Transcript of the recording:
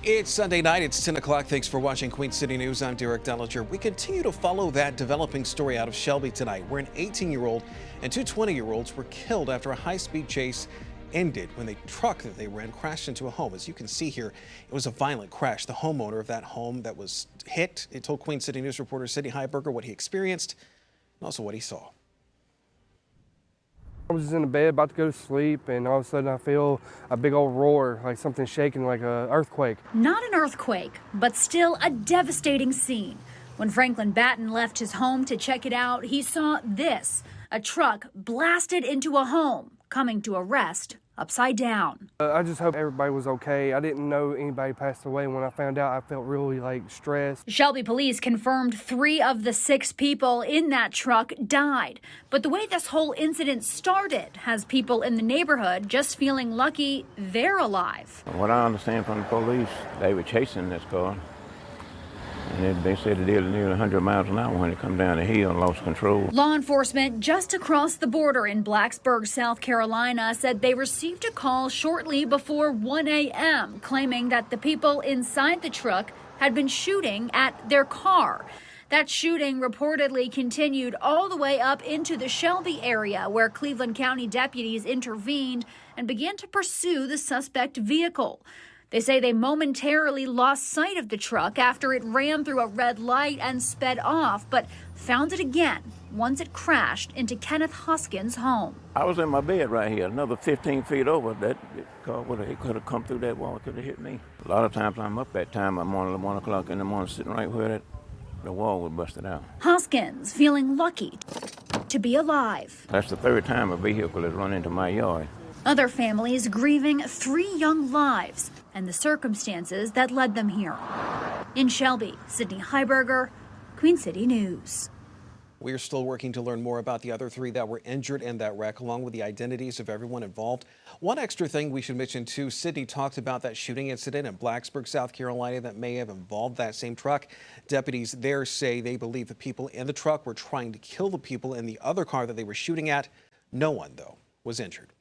It's Sunday night. It's 10 o'clock. Thanks for watching Queen City News. I'm Derek Dellinger. We continue to follow that developing story out of Shelby tonight, where an 18-year-old and two 20-year-olds were killed after a high-speed chase ended when the truck that they ran crashed into a home. As you can see here, it was a violent crash. The homeowner of that home that was hit, it told Queen City News reporter Sidney Heiberger what he experienced and also what he saw. I was just in the bed about to go to sleep, and all of a sudden I feel a big old roar, like something shaking, like an earthquake. Not an earthquake, but still a devastating scene. When Franklin Batten left his home to check it out, he saw this, a truck blasted into a home, coming to a rest upside down. I just hope everybody was okay. I didn't know anybody passed away. When I found out, I felt really stressed. Shelby Police confirmed 3 of the 6 people in that truck died. But the way this whole incident started has people in the neighborhood just feeling lucky they're alive. What I understand from the police, they were chasing this car. And they said it did nearly 100 miles an hour when it come down the hill and lost control. Law enforcement just across the border in Blacksburg, South Carolina, said they received a call shortly before 1 a.m. claiming that the people inside the truck had been shooting at their car. That shooting reportedly continued all the way up into the Shelby area, where Cleveland County deputies intervened and began to pursue the suspect vehicle. They say they momentarily lost sight of the truck after it ran through a red light and sped off, but found it again once it crashed into Kenneth Hoskins' home. I was in my bed right here, another 15 feet over. That car could have come through that wall, it could have hit me. A lot of times I'm up that time, I'm on 1 o'clock in the morning, sitting right where the wall was busted out. Hoskins feeling lucky to be alive. That's the 3rd time a vehicle has run into my yard. Other families grieving 3 young lives and the circumstances that led them here. In Shelby, Sidney Heiberger, Queen City News. We are still working to learn more about the other 3 that were injured in that wreck, along with the identities of everyone involved. One extra thing we should mention too, Sidney talked about that shooting incident in Blacksburg, South Carolina that may have involved that same truck. Deputies there say they believe the people in the truck were trying to kill the people in the other car that they were shooting at. No one, though, was injured.